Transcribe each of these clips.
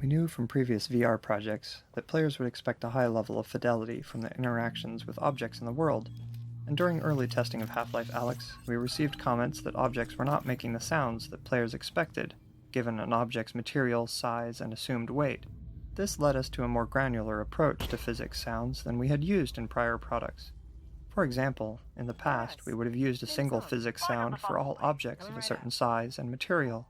We knew from previous VR projects that players would expect a high level of fidelity from the interactions with objects in the world, and during early testing of Half-Life Alyx, we received comments that objects were not making the sounds that players expected, given an object's material, size, and assumed weight. This led us to a more granular approach to physics sounds than we had used in prior products. For example, in the past, we would have used a single physics sound for all objects of a certain size and material.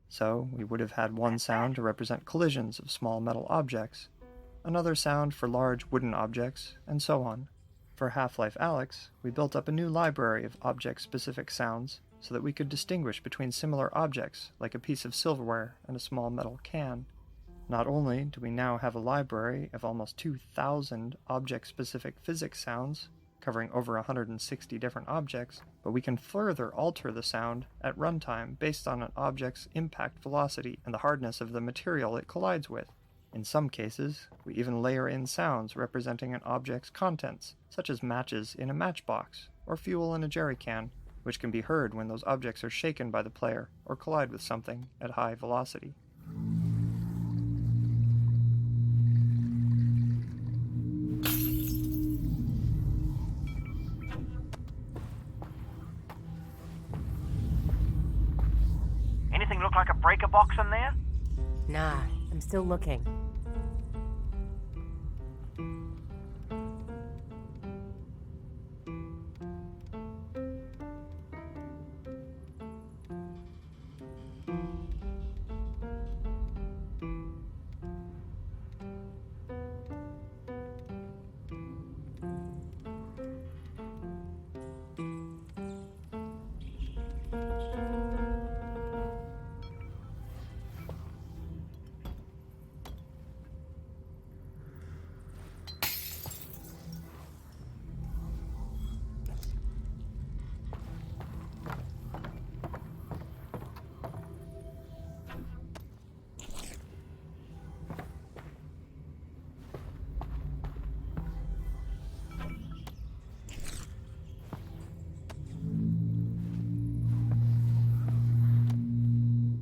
So, we would have had one sound to represent collisions of small metal objects, another sound for large wooden objects, and so on. For Half-Life Alyx, we built up a new library of object-specific sounds so that we could distinguish between similar objects, like a piece of silverware and a small metal can. Not only do we now have a library of almost 2,000 object-specific physics sounds, covering over 160 different objects, but we can further alter the sound at runtime based on an object's impact velocity and the hardness of the material it collides with. In some cases, we even layer in sounds representing an object's contents, such as matches in a matchbox or fuel in a jerry can, which can be heard when those objects are shaken by the player or collide with something at high velocity. Anything look like a breaker box in there? Nah, I'm still looking.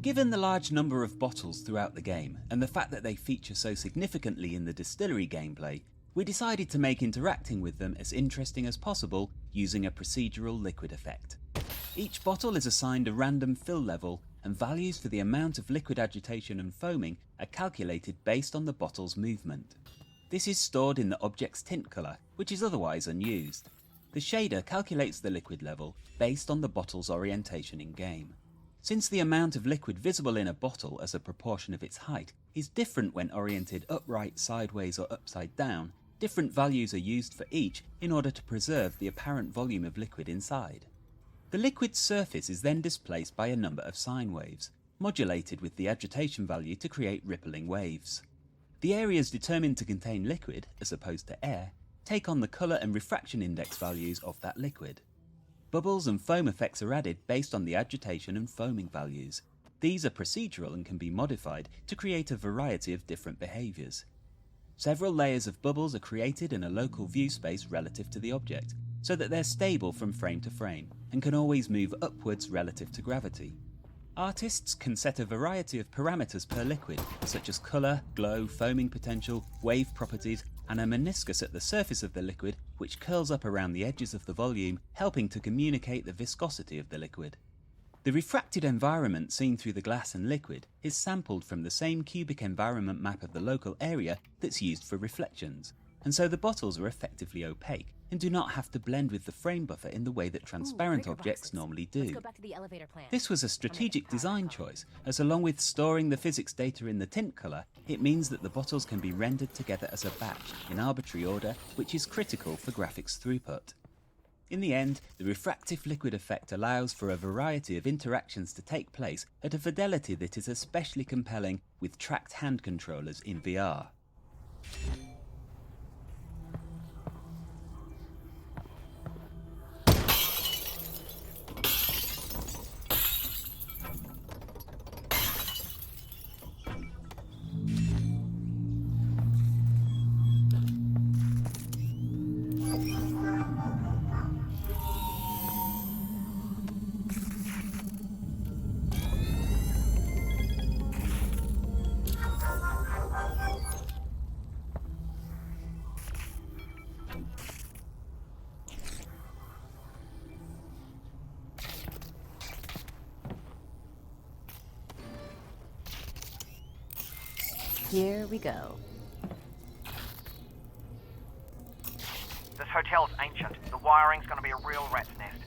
Given the large number of bottles throughout the game, and the fact that they feature so significantly in the distillery gameplay, we decided to make interacting with them as interesting as possible using a procedural liquid effect. Each bottle is assigned a random fill level, and values for the amount of liquid agitation and foaming are calculated based on the bottle's movement. This is stored in the object's tint colour, which is otherwise unused. The shader calculates the liquid level based on the bottle's orientation in game. Since the amount of liquid visible in a bottle as a proportion of its height is different when oriented upright, sideways or upside down, different values are used for each in order to preserve the apparent volume of liquid inside. The liquid's surface is then displaced by a number of sine waves, modulated with the agitation value to create rippling waves. The areas determined to contain liquid, as opposed to air, take on the colour and refraction index values of that liquid. Bubbles and foam effects are added based on the agitation and foaming values. These are procedural and can be modified to create a variety of different behaviours. Several layers of bubbles are created in a local view space relative to the object, so that they're stable from frame to frame, and can always move upwards relative to gravity. Artists can set a variety of parameters per liquid, such as colour, glow, foaming potential, wave properties, and a meniscus at the surface of the liquid which curls up around the edges of the volume, helping to communicate the viscosity of the liquid. The refracted environment seen through the glass and liquid is sampled from the same cubic environment map of the local area that's used for reflections, and so the bottles are effectively opaque and do not have to blend with the frame buffer in the way that transparent objects normally do. Let's go back to the elevator plan. This was a strategic design choice, as along with storing the physics data in the tint colour, it means that the bottles can be rendered together as a batch in arbitrary order, which is critical for graphics throughput. In the end, the refractive liquid effect allows for a variety of interactions to take place at a fidelity that is especially compelling with tracked hand controllers in VR. Here we go. This hotel's ancient. The wiring's gonna be a real rat's nest.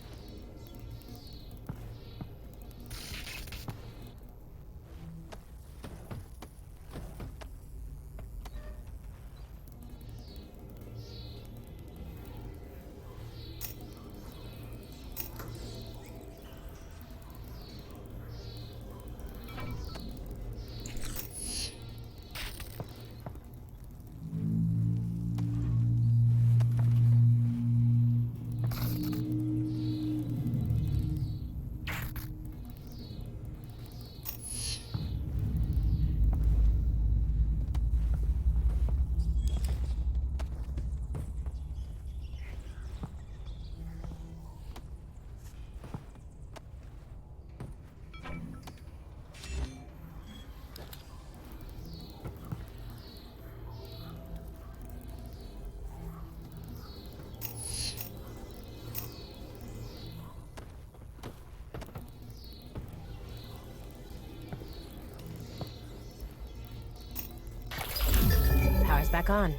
Power's back on.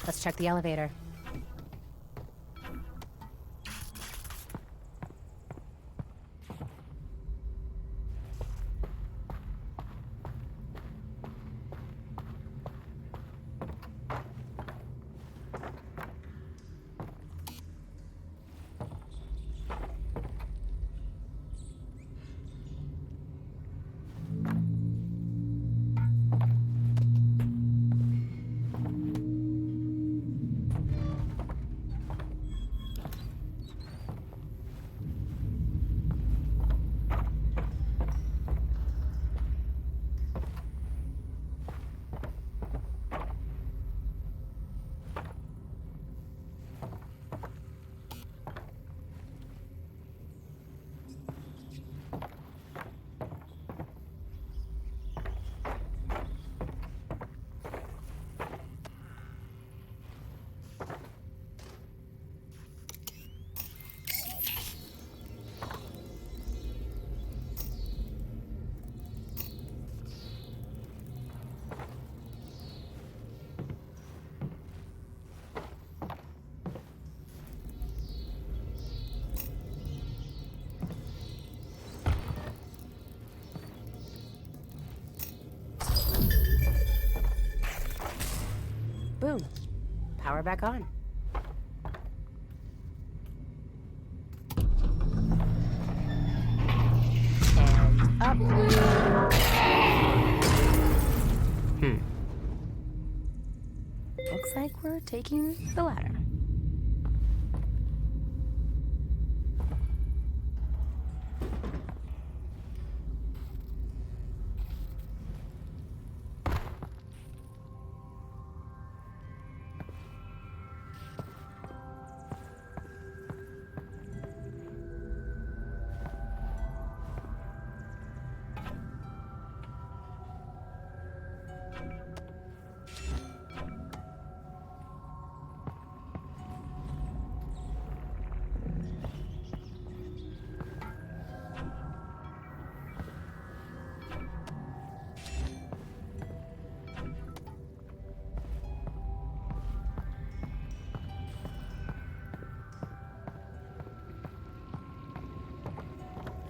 Let's check the elevator. Boom. Power back on. And up. Looks like we're taking the ladder.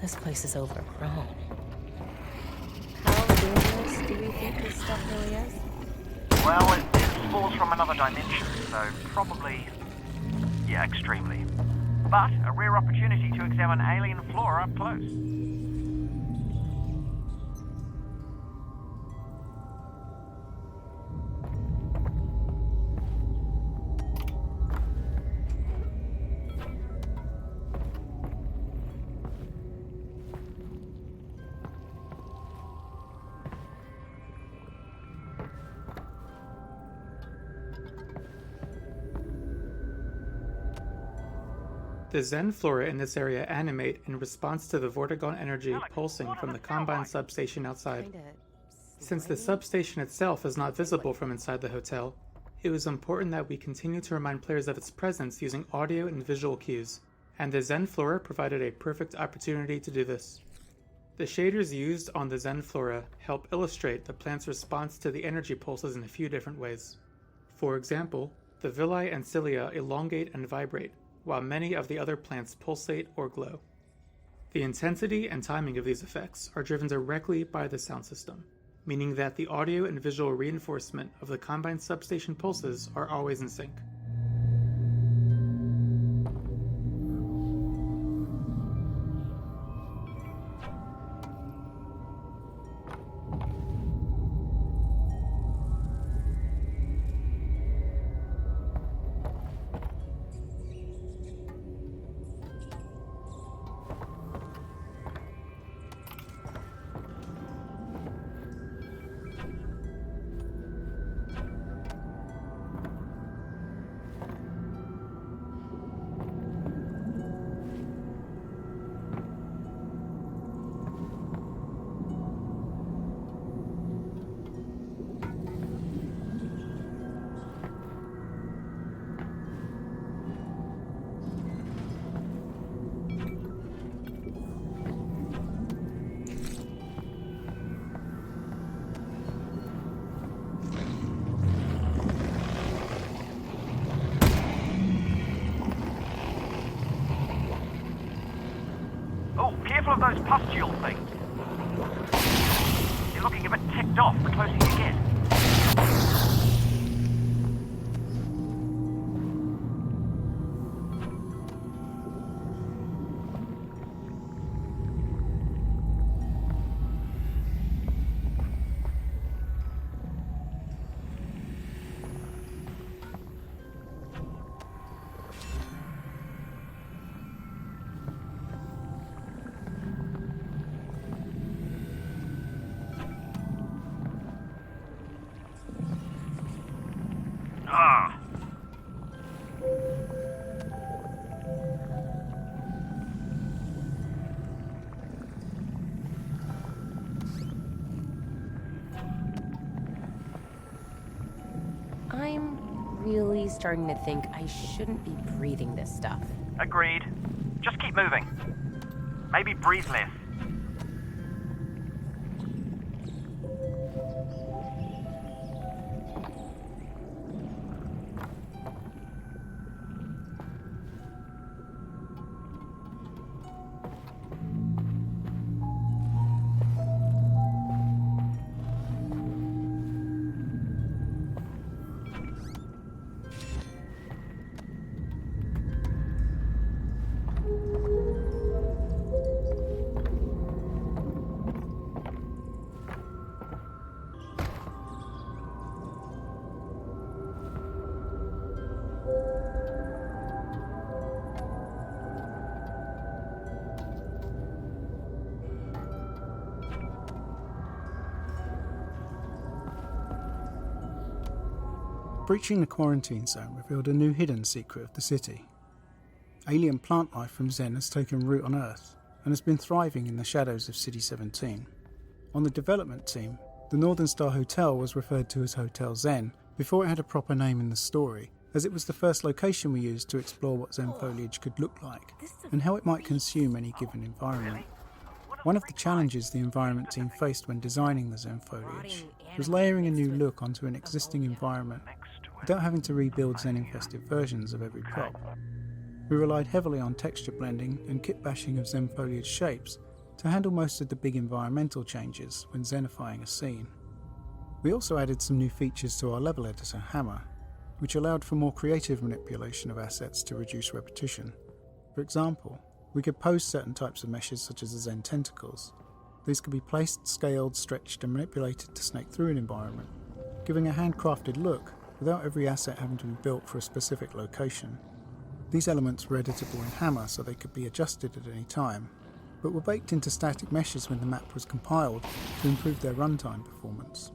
This place is overgrown. How dangerous do we think this stuff really is? Well, it falls from another dimension, so probably, yeah, extremely. But a rare opportunity to examine alien flora up close. The Zen flora in this area animate in response to the Vortigaunt energy Alyx, pulsing what from does the it feel Combine like? substation outside. Kinda Since the slimy? substation itself is not visible from inside the hotel, it was important that we continue to remind players of its presence using audio and visual cues, and the Zen flora provided a perfect opportunity to do this. The shaders used on the Zen flora help illustrate the plant's response to the energy pulses in a few different ways. For example, the villi and cilia elongate and vibrate, while many of the other plants pulsate or glow. The intensity and timing of these effects are driven directly by the sound system, meaning that the audio and visual reinforcement of the combined substation pulses are always in sync. Oh, careful of those pustule things. You're looking a bit ticked off the closer you get. Ah! I'm really starting to think I shouldn't be breathing this stuff. Agreed. Just keep moving. Maybe breathe less. Breaching the quarantine zone revealed a new hidden secret of the city. Alien plant life from Zen has taken root on Earth and has been thriving in the shadows of City 17. On the development team, the Northern Star Hotel was referred to as Hotel Zen before it had a proper name in the story, as it was the first location we used to explore what Zen foliage could look like and how it might consume any given environment. One of the challenges the environment team faced when designing the Zen foliage was layering a new look onto an existing environment without having to rebuild Zen-infested versions of every prop. We relied heavily on texture blending and kit bashing of Zen foliage shapes to handle most of the big environmental changes when Zenifying a scene. We also added some new features to our level editor Hammer, which allowed for more creative manipulation of assets to reduce repetition. For example, we could pose certain types of meshes such as the Zen tentacles. These could be placed, scaled, stretched and manipulated to snake through an environment, giving a handcrafted look without every asset having to be built for a specific location. These elements were editable in Hammer so they could be adjusted at any time, but were baked into static meshes when the map was compiled to improve their runtime performance.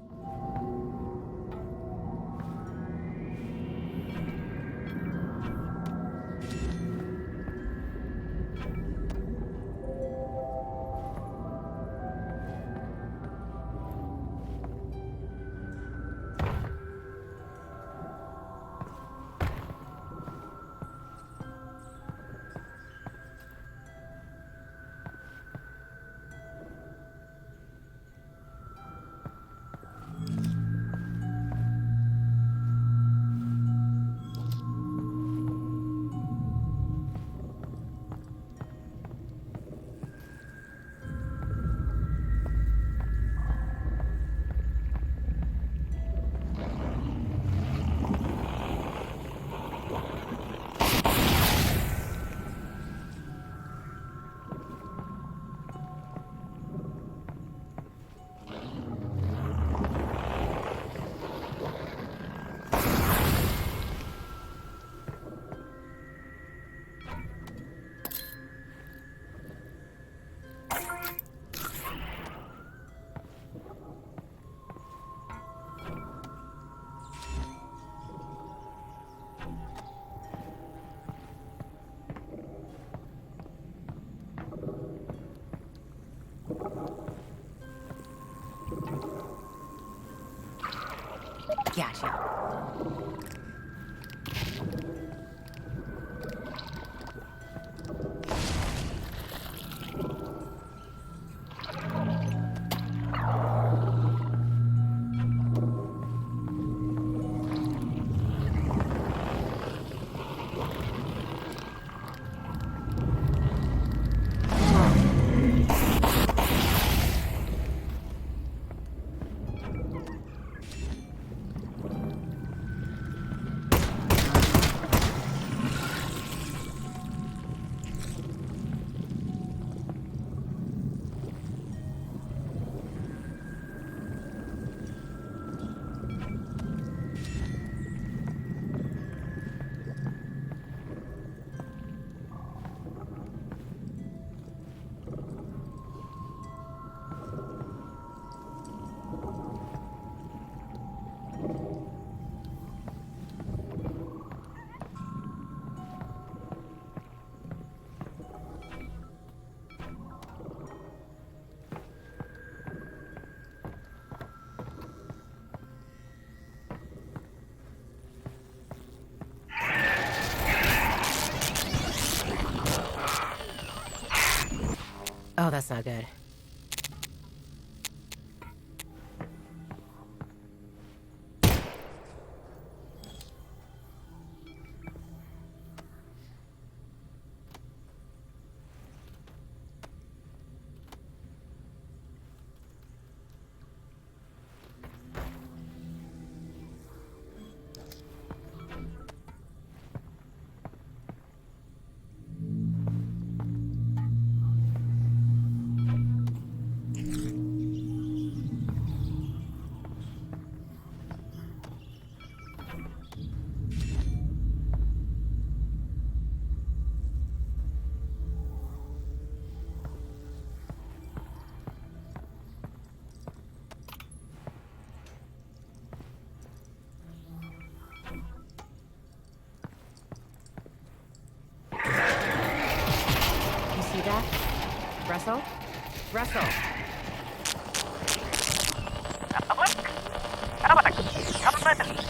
Gotcha. Oh, that's not good. Russell? Russell! Alyx, come in.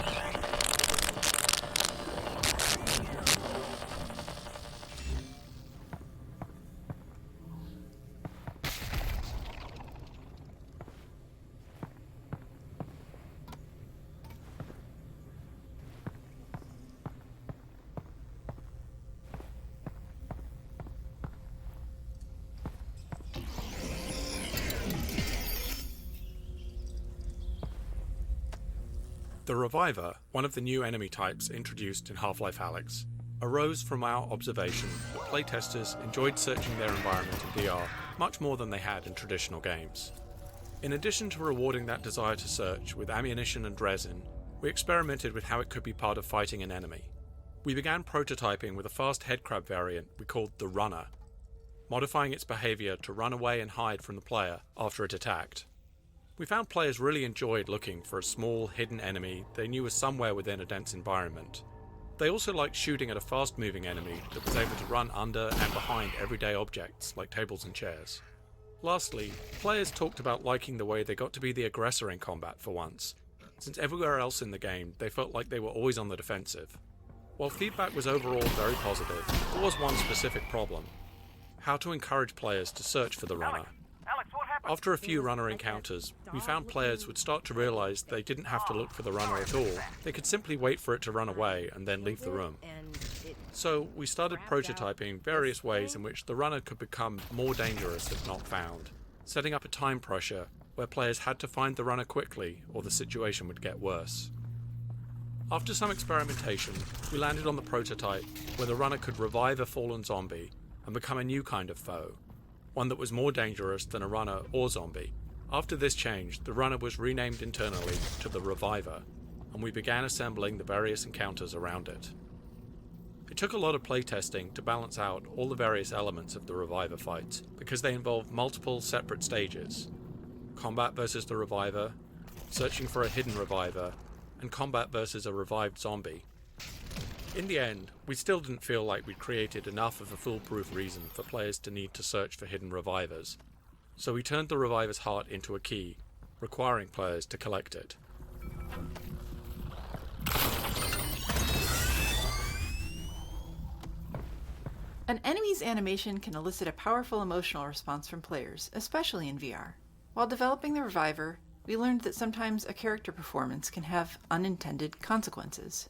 The Reviver, one of the new enemy types introduced in Half-Life Alyx, arose from our observation that playtesters enjoyed searching their environment in VR much more than they had in traditional games. In addition to rewarding that desire to search with ammunition and resin, we experimented with how it could be part of fighting an enemy. We began prototyping with a fast headcrab variant we called the Runner, modifying its behaviour to run away and hide from the player after it attacked. We found players really enjoyed looking for a small, hidden enemy they knew was somewhere within a dense environment. They also liked shooting at a fast-moving enemy that was able to run under and behind everyday objects like tables and chairs. Lastly, players talked about liking the way they got to be the aggressor in combat for once, since everywhere else in the game they felt like they were always on the defensive. While feedback was overall very positive, there was one specific problem: how to encourage players to search for the Runner. Alyx, what happened? After a few Runner encounters, we found players would start to realise they didn't have to look for the Runner at all. They could simply wait for it to run away and then leave the room. So we started prototyping various ways in which the Runner could become more dangerous if not found, setting up a time pressure where players had to find the Runner quickly or the situation would get worse. After some experimentation, we landed on the prototype where the Runner could revive a fallen zombie and become a new kind of foe, one that was more dangerous than a Runner or zombie. After this change, the Runner was renamed internally to the Reviver, and we began assembling the various encounters around it. It took a lot of playtesting to balance out all the various elements of the Reviver fights, because they involved multiple separate stages: combat versus the Reviver, searching for a hidden Reviver, and combat versus a revived zombie. In the end, we still didn't feel like we'd created enough of a foolproof reason for players to need to search for hidden revivers, so we turned the Reviver's heart into a key, requiring players to collect it. An enemy's animation can elicit a powerful emotional response from players, especially in VR. While developing the Reviver, we learned that sometimes a character performance can have unintended consequences.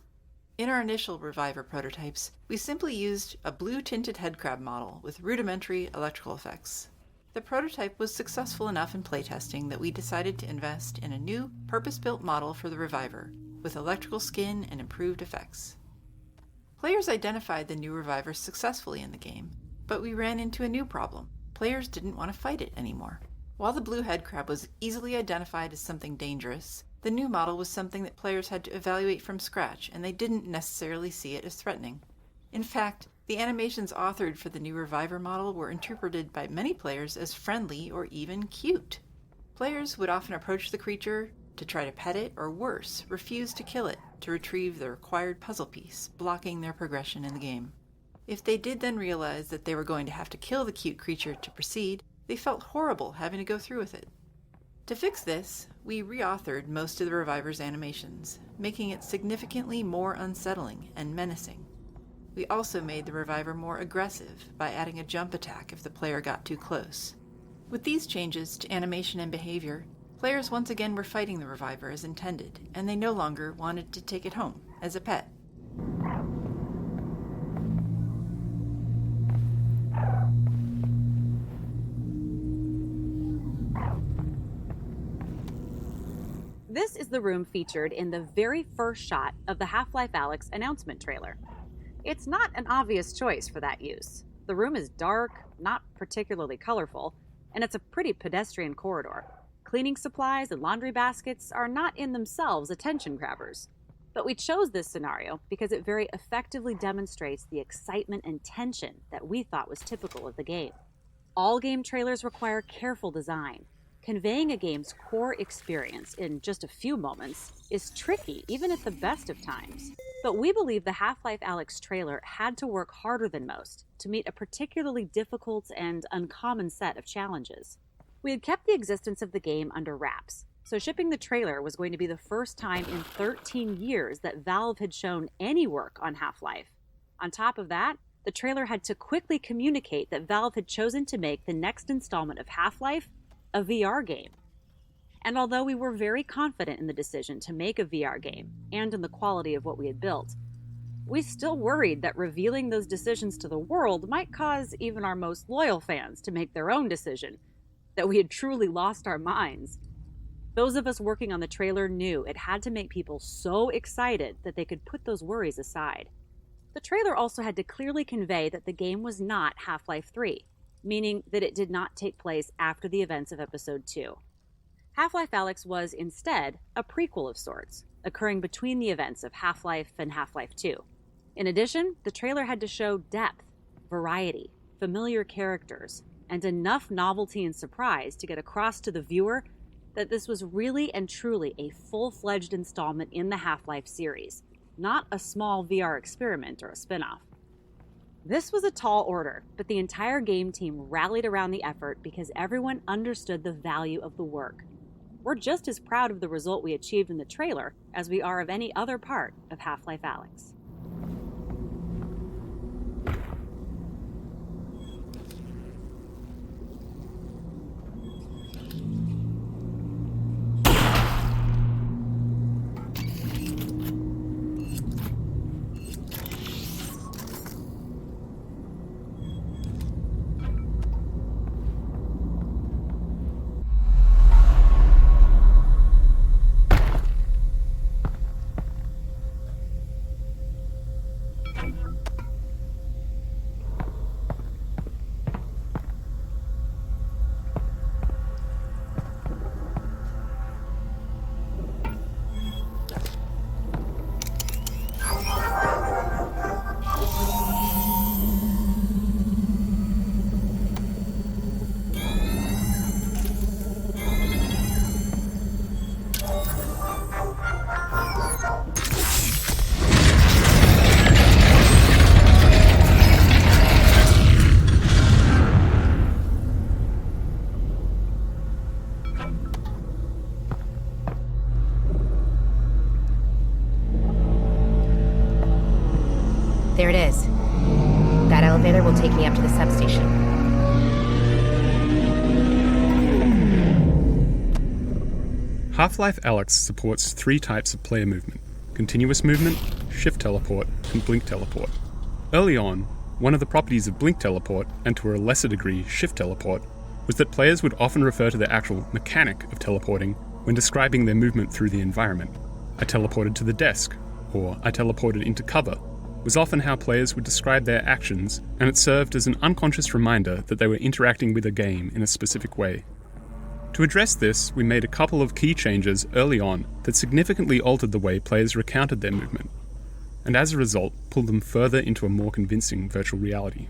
In our initial Reviver prototypes, we simply used a blue-tinted headcrab model with rudimentary electrical effects. The prototype was successful enough in playtesting that we decided to invest in a new, purpose-built model for the Reviver, with electrical skin and improved effects. Players identified the new Reviver successfully in the game, but we ran into a new problem. Players didn't want to fight it anymore. While the blue headcrab was easily identified as something dangerous, the new model was something that players had to evaluate from scratch, and they didn't necessarily see it as threatening. In fact, the animations authored for the new Reviver model were interpreted by many players as friendly or even cute. Players would often approach the creature to try to pet it, or worse, refuse to kill it to retrieve the required puzzle piece, blocking their progression in the game. If they did then realize that they were going to have to kill the cute creature to proceed, they felt horrible having to go through with it. To fix this, we reauthored most of the Reviver's animations, making it significantly more unsettling and menacing. We also made the Reviver more aggressive by adding a jump attack if the player got too close. With these changes to animation and behavior, players once again were fighting the Reviver as intended, and they no longer wanted to take it home as a pet. This is the room featured in the very first shot of the Half-Life Alyx announcement trailer. It's not an obvious choice for that use. The room is dark, not particularly colorful, and it's a pretty pedestrian corridor. Cleaning supplies and laundry baskets are not in themselves attention grabbers. But we chose this scenario because it very effectively demonstrates the excitement and tension that we thought was typical of the game. All game trailers require careful design. Conveying a game's core experience in just a few moments is tricky, even at the best of times. But we believe the Half-Life Alyx trailer had to work harder than most to meet a particularly difficult and uncommon set of challenges. We had kept the existence of the game under wraps, so shipping the trailer was going to be the first time in 13 years that Valve had shown any work on Half-Life. On top of that, the trailer had to quickly communicate that Valve had chosen to make the next installment of Half-Life a VR game. And although we were very confident in the decision to make a VR game and in the quality of what we had built, we still worried that revealing those decisions to the world might cause even our most loyal fans to make their own decision, that we had truly lost our minds. Those of us working on the trailer knew it had to make people so excited that they could put those worries aside. The trailer also had to clearly convey that the game was not Half-Life 3, meaning that it did not take place after the events of Episode 2. Half-Life Alyx was, instead, a prequel of sorts, occurring between the events of Half-Life and Half-Life 2. In addition, the trailer had to show depth, variety, familiar characters, and enough novelty and surprise to get across to the viewer that this was really and truly a full-fledged installment in the Half-Life series, not a small VR experiment or a spin-off. This was a tall order, but the entire game team rallied around the effort because everyone understood the value of the work. We're just as proud of the result we achieved in the trailer as we are of any other part of Half-Life Alyx. That elevator will take me up to the substation. Half-Life Alyx supports 3 types of player movement: continuous movement, shift teleport, and blink teleport. Early on, one of the properties of blink teleport, and to a lesser degree shift teleport, was that players would often refer to the actual mechanic of teleporting when describing their movement through the environment. I teleported to the desk, or I teleported into cover, was often how players would describe their actions, and it served as an unconscious reminder that they were interacting with a game in a specific way. To address this, we made a couple of key changes early on that significantly altered the way players recounted their movement, and as a result, pulled them further into a more convincing virtual reality.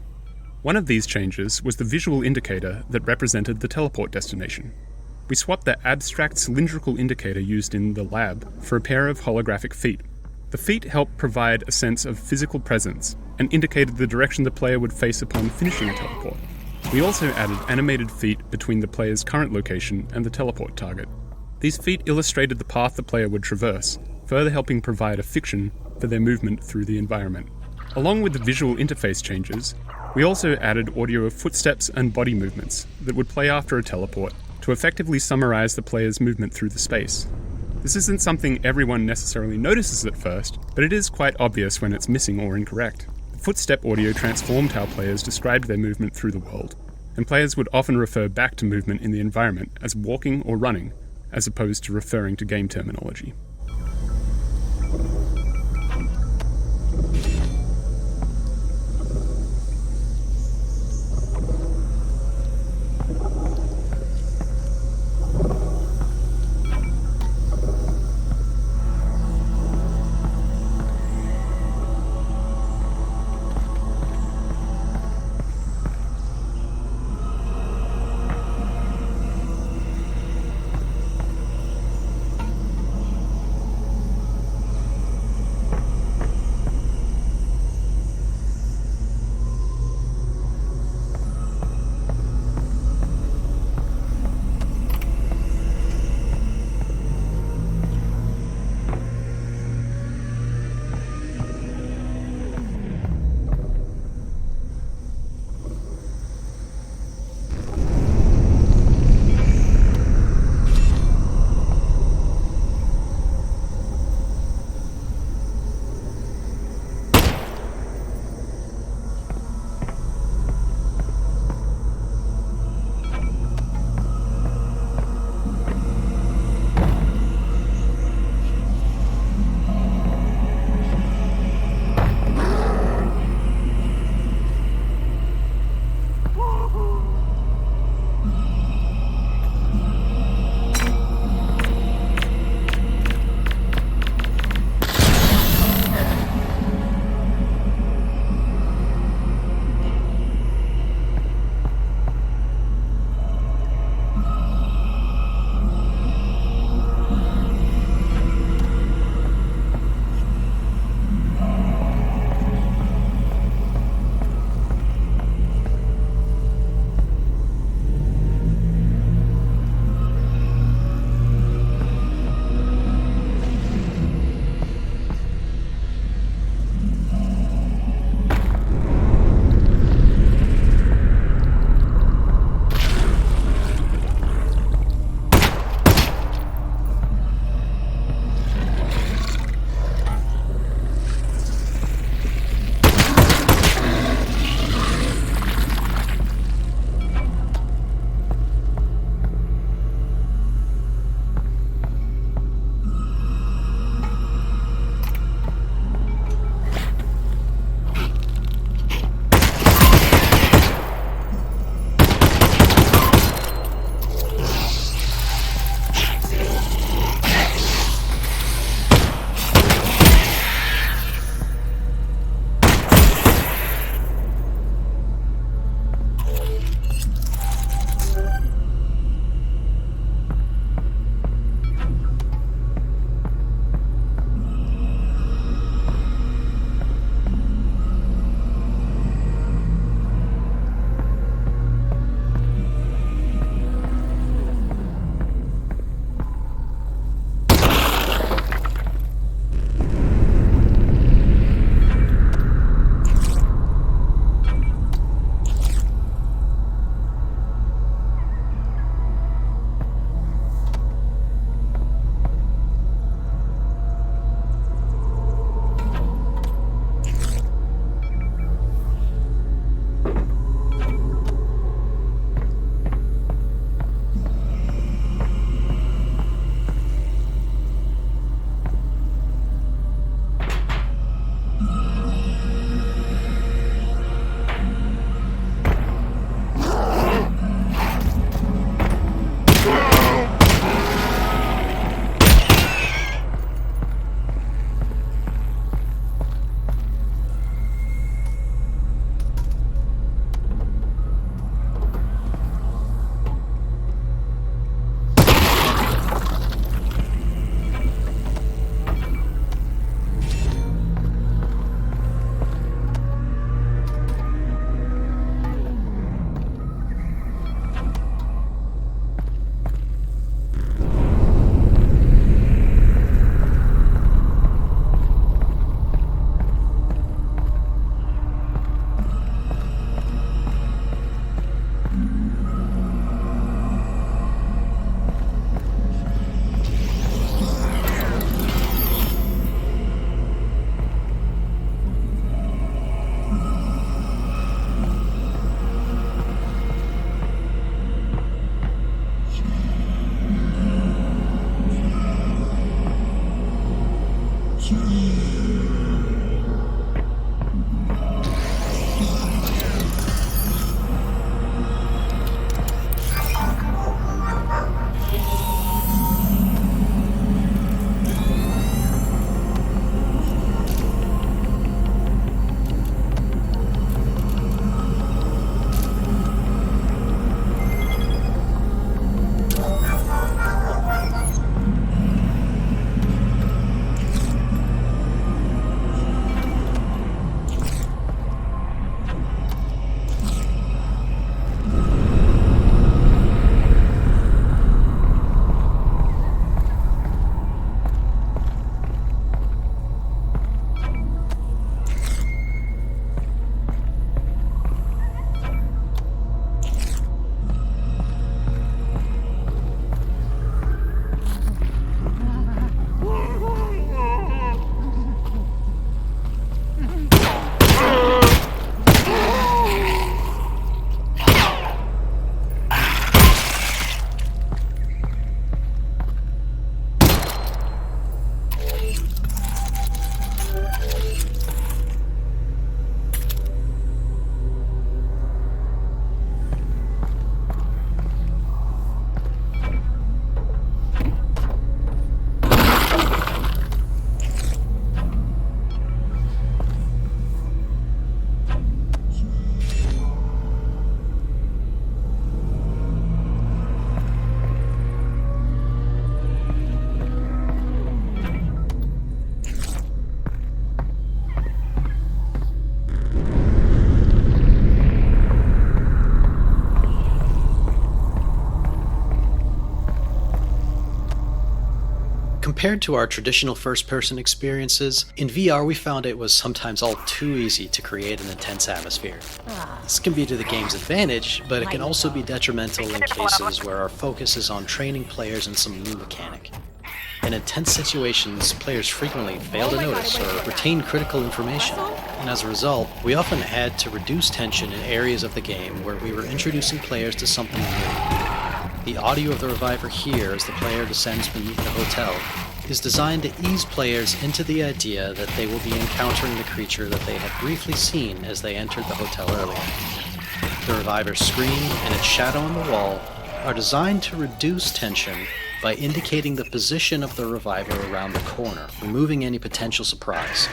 One of these changes was the visual indicator that represented the teleport destination. We swapped the abstract cylindrical indicator used in the lab for a pair of holographic feet. The feet helped provide a sense of physical presence and indicated the direction the player would face upon finishing a teleport. We also added animated feet between the player's current location and the teleport target. These feet illustrated the path the player would traverse, further helping provide a fiction for their movement through the environment. Along with the visual interface changes, we also added audio of footsteps and body movements that would play after a teleport to effectively summarize the player's movement through the space. This isn't something everyone necessarily notices at first, but it is quite obvious when it's missing or incorrect. The footstep audio transformed how players described their movement through the world, and players would often refer back to movement in the environment as walking or running, as opposed to referring to game terminology. Compared to our traditional first-person experiences, in VR we found it was sometimes all too easy to create an intense atmosphere. This can be to the game's advantage, but it can also be detrimental in cases where our focus is on training players in some new mechanic. In intense situations, players frequently fail to notice or retain critical information, and as a result, we often had to reduce tension in areas of the game where we were introducing players to something new. The audio of the reviver here as the player descends beneath the hotel is designed to ease players into the idea that they will be encountering the creature that they had briefly seen as they entered the hotel earlier. The reviver's screen and its shadow on the wall are designed to reduce tension by indicating the position of the reviver around the corner, removing any potential surprise.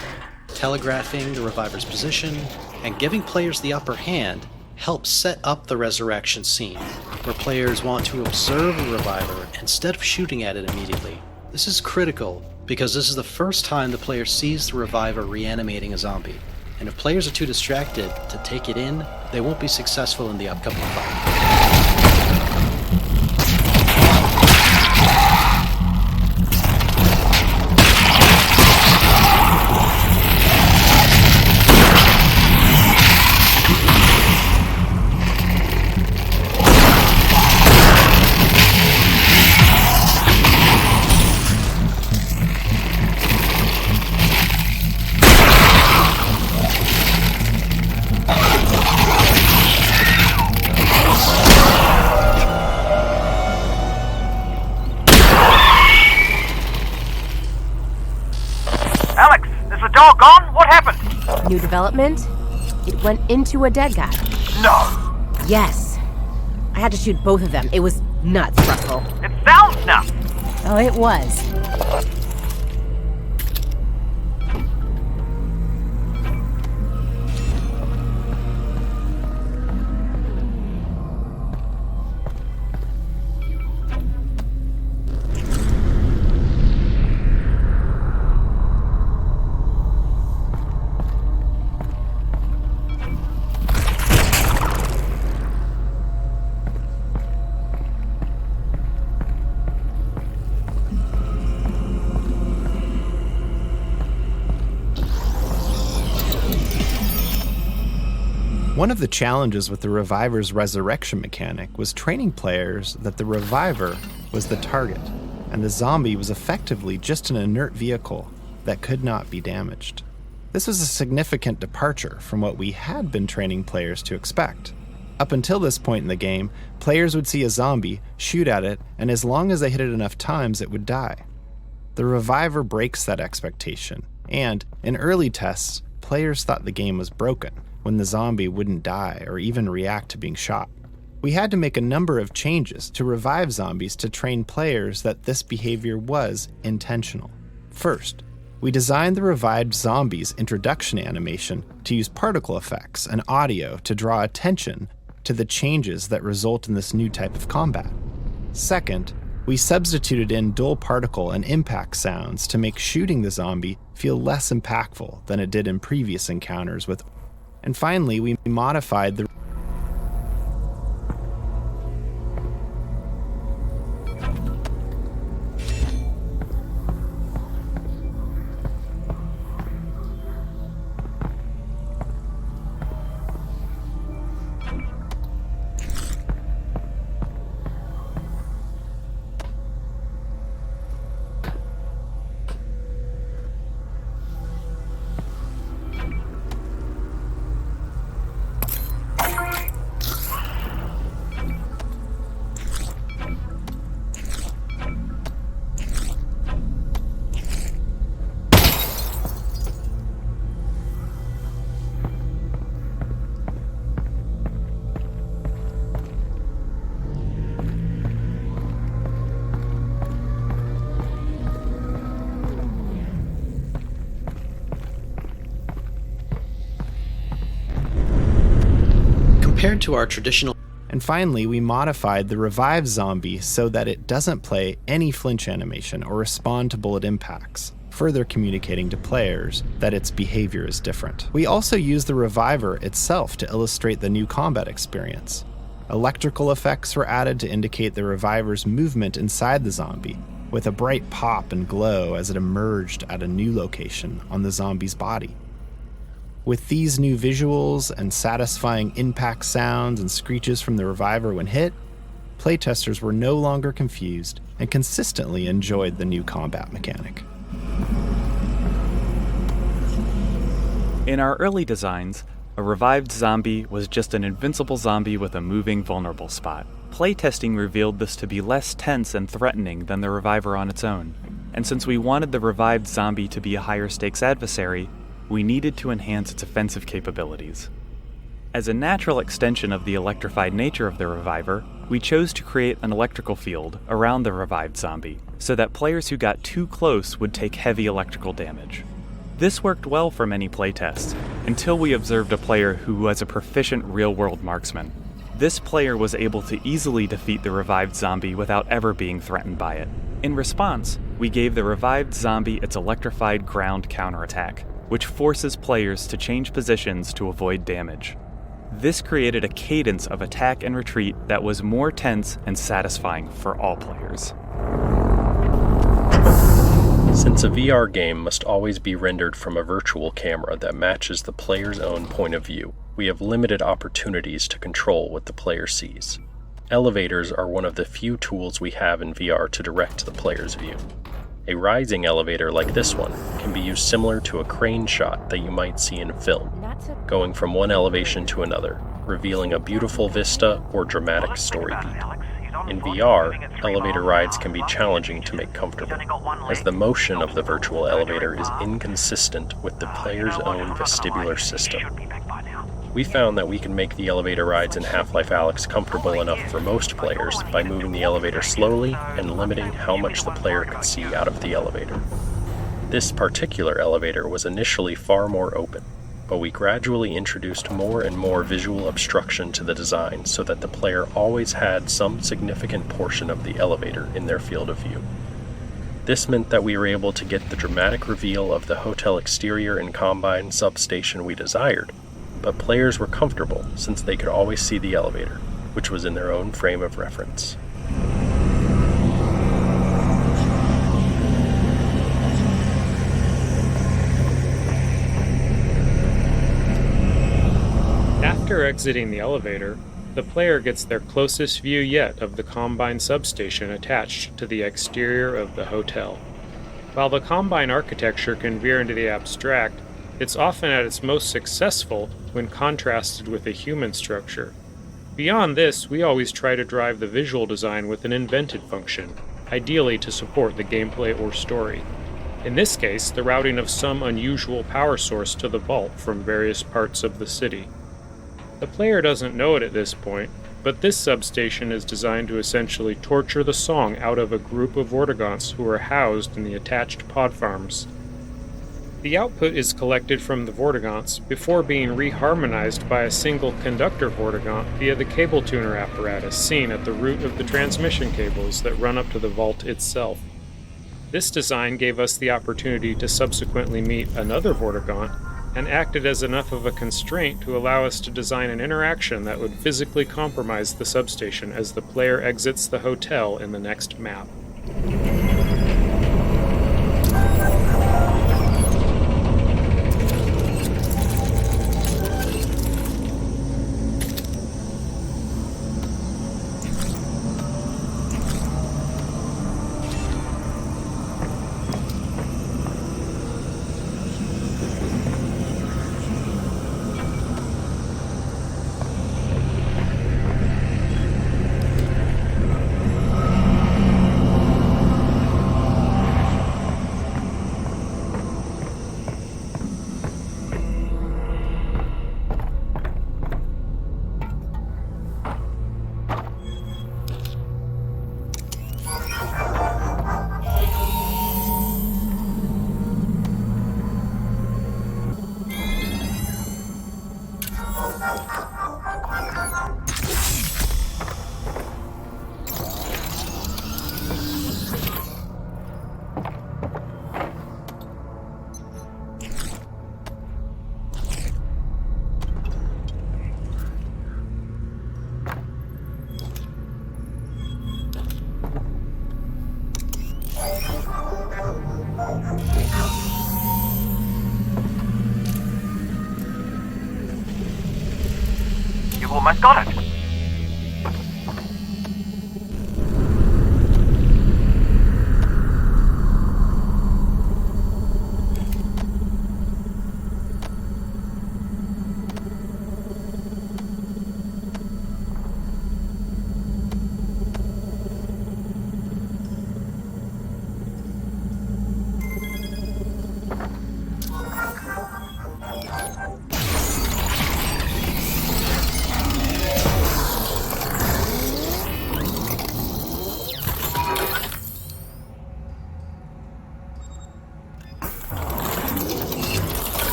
Telegraphing the reviver's position and giving players the upper hand helps set up the resurrection scene, where players want to observe the reviver instead of shooting at it immediately. This is critical because this is the first time the player sees the reviver reanimating a zombie, and if players are too distracted to take it in, they won't be successful in the upcoming fight. Alyx, is the dog gone? What happened? New development? It went into a dead guy. No. Yes. I had to shoot both of them. It was nuts, Russell. It sounds nuts. Oh, it was. One of the challenges with the reviver's resurrection mechanic was training players that the reviver was the target, and the zombie was effectively just an inert vehicle that could not be damaged. This was a significant departure from what we had been training players to expect. Up until this point in the game, players would see a zombie, shoot at it, and as long as they hit it enough times, it would die. The reviver breaks that expectation, and in early tests, players thought the game was broken when the zombie wouldn't die or even react to being shot. We had to make a number of changes to revive zombies to train players that this behavior was intentional. First, we designed the revived zombies' introduction animation to use particle effects and audio to draw attention to the changes that result in this new type of combat. Second, we substituted in dull particle and impact sounds to make shooting the zombie feel less impactful than it did in previous encounters with. And finally, we modified the Compared to our traditional. And finally, we modified the revived zombie so that it doesn't play any flinch animation or respond to bullet impacts, further communicating to players that its behavior is different. We also used the reviver itself to illustrate the new combat experience. Electrical effects were added to indicate the reviver's movement inside the zombie, with a bright pop and glow as it emerged at a new location on the zombie's body. With these new visuals and satisfying impact sounds and screeches from the reviver when hit, playtesters were no longer confused and consistently enjoyed the new combat mechanic. In our early designs, a revived zombie was just an invincible zombie with a moving vulnerable spot. Playtesting revealed this to be less tense and threatening than the reviver on its own, and since we wanted the revived zombie to be a higher stakes adversary, we needed to enhance its offensive capabilities. As a natural extension of the electrified nature of the reviver, we chose to create an electrical field around the revived zombie, so that players who got too close would take heavy electrical damage. This worked well for many playtests, until we observed a player who was a proficient real-world marksman. This player was able to easily defeat the revived zombie without ever being threatened by it. In response, we gave the revived zombie its electrified ground counterattack, which forces players to change positions to avoid damage. This created a cadence of attack and retreat that was more tense and satisfying for all players. Since a VR game must always be rendered from a virtual camera that matches the player's own point of view, we have limited opportunities to control what the player sees. Elevators are one of the few tools we have in VR to direct the player's view. A rising elevator like this one can be used similar to a crane shot that you might see in film, going from one elevation to another, revealing a beautiful vista or dramatic story beat. In VR, elevator rides can be challenging to make comfortable, as the motion of the virtual elevator is inconsistent with the player's own vestibular system. We found that we can make the elevator rides in Half-Life Alyx comfortable enough for most players by moving the elevator slowly and limiting how much the player could see out of the elevator. This particular elevator was initially far more open, but we gradually introduced more and more visual obstruction to the design so that the player always had some significant portion of the elevator in their field of view. This meant that we were able to get the dramatic reveal of the hotel exterior and Combine substation we desired, but players were comfortable since they could always see the elevator, which was in their own frame of reference. After exiting the elevator, the player gets their closest view yet of the Combine substation attached to the exterior of the hotel. While the Combine architecture can veer into the abstract, it's often at its most successful when contrasted with a human structure. Beyond this, we always try to drive the visual design with an invented function, ideally to support the gameplay or story. In this case, the routing of some unusual power source to the vault from various parts of the city. The player doesn't know it at this point, but this substation is designed to essentially torture the song out of a group of Vortigaunts who are housed in the attached pod farms. The output is collected from the Vortigaunts before being reharmonized by a single conductor Vortigaunt via the cable tuner apparatus seen at the root of the transmission cables that run up to the vault itself. This design gave us the opportunity to subsequently meet another Vortigaunt and acted as enough of a constraint to allow us to design an interaction that would physically compromise the substation as the player exits the hotel in the next map. We've almost got it.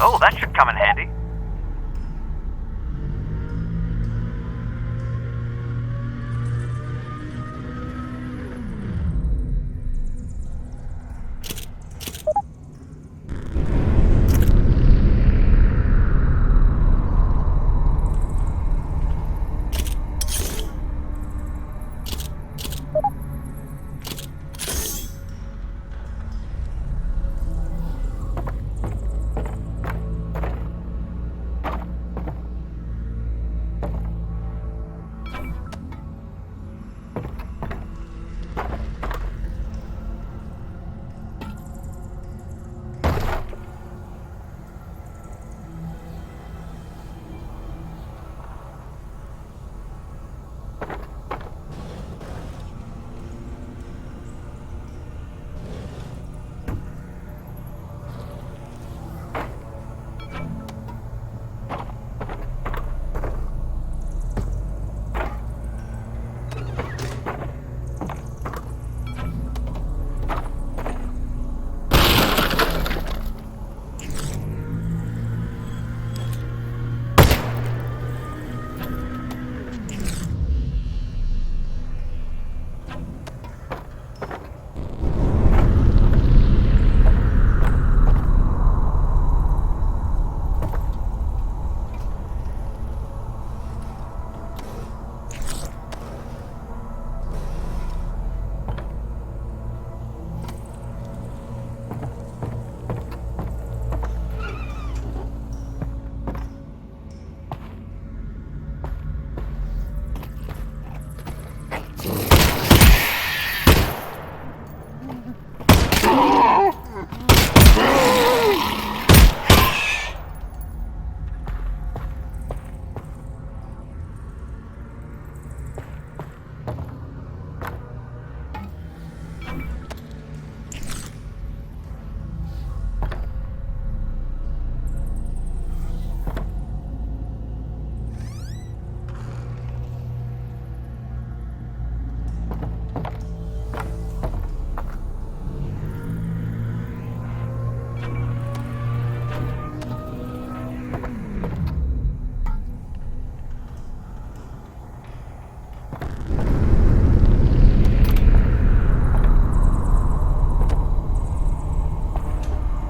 Oh, that should come in handy.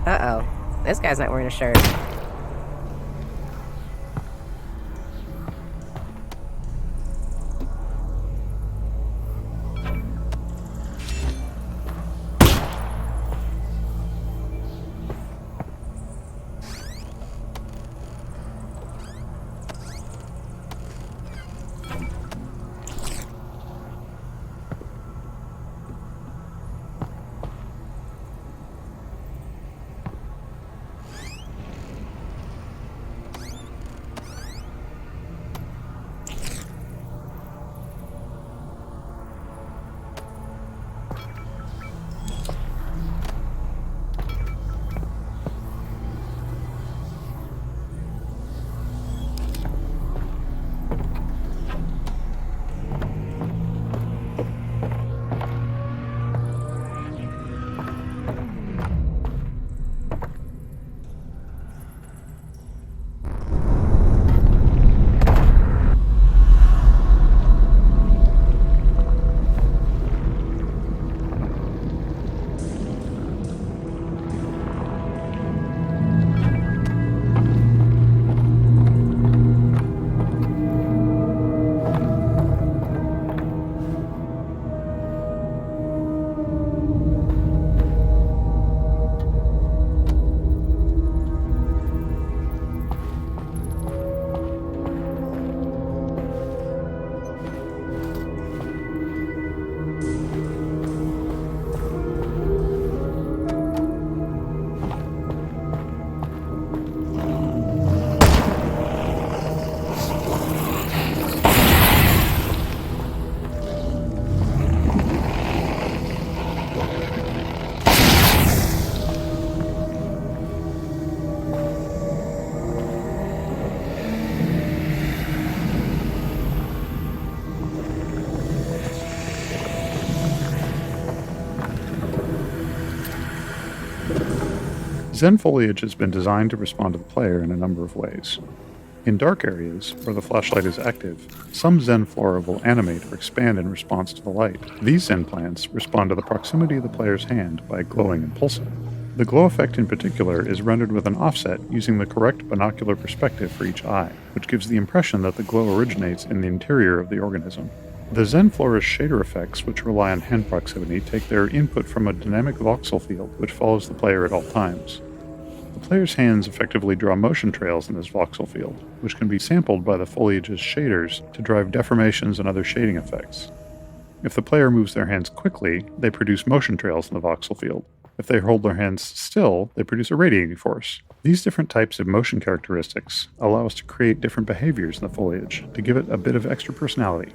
Uh-oh. This guy's not wearing a shirt. Zen foliage has been designed to respond to the player in a number of ways. In dark areas, where the flashlight is active, some Zen flora will animate or expand in response to the light. These Zen plants respond to the proximity of the player's hand by glowing and pulsing. The glow effect in particular is rendered with an offset using the correct binocular perspective for each eye, which gives the impression that the glow originates in the interior of the organism. The Zen flora's shader effects, which rely on hand proximity, take their input from a dynamic voxel field which follows the player at all times. The player's hands effectively draw motion trails in this voxel field, which can be sampled by the foliage's shaders to drive deformations and other shading effects. If the player moves their hands quickly, they produce motion trails in the voxel field. If they hold their hands still, they produce a radiating force. These different types of motion characteristics allow us to create different behaviors in the foliage to give it a bit of extra personality.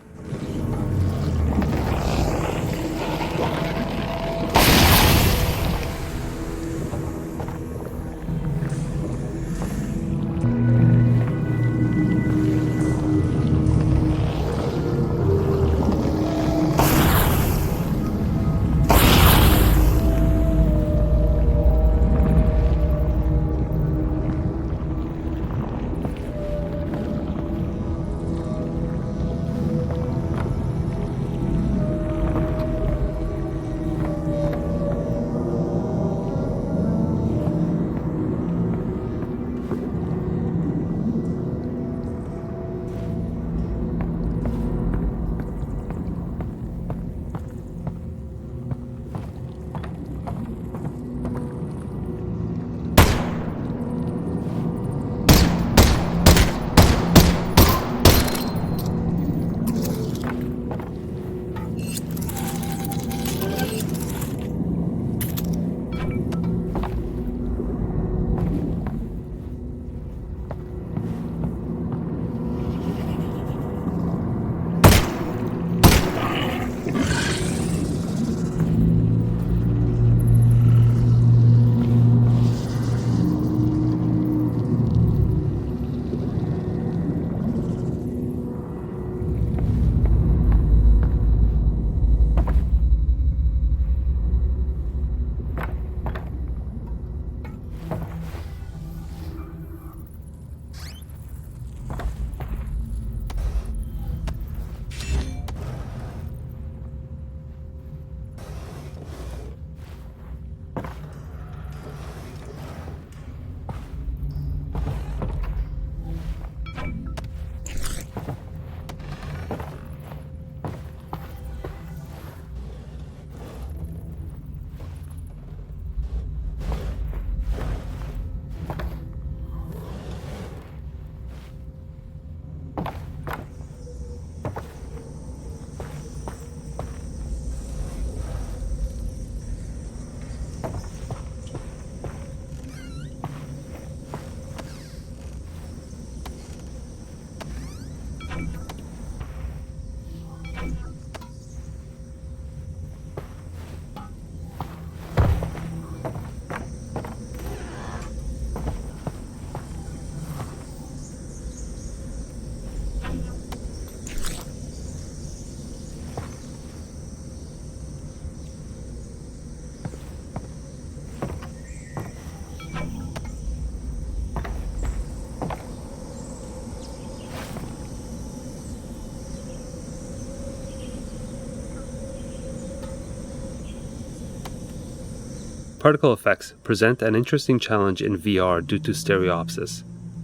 Particle effects present an interesting challenge in VR due to stereopsis,